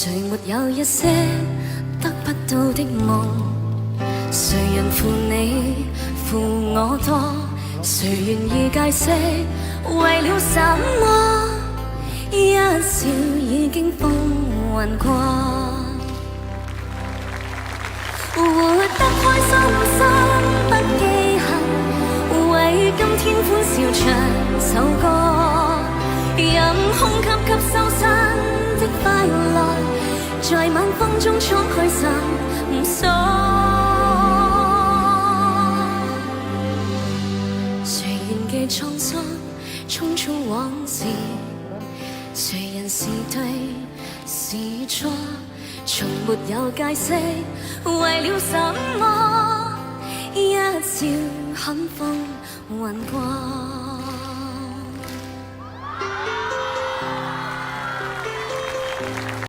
誰沒有一些得不到的夢？誰人負你負我多？誰願意解釋為了什麼？一笑已經風雲過，活得開心心不記恨，為今天歡笑唱首歌，任空吸吸收身的快樂，在晚風中敞開心鎖。誰願記滄桑匆匆往事？誰人是對是錯？從沒有解釋為了什麼？一笑看風雲過。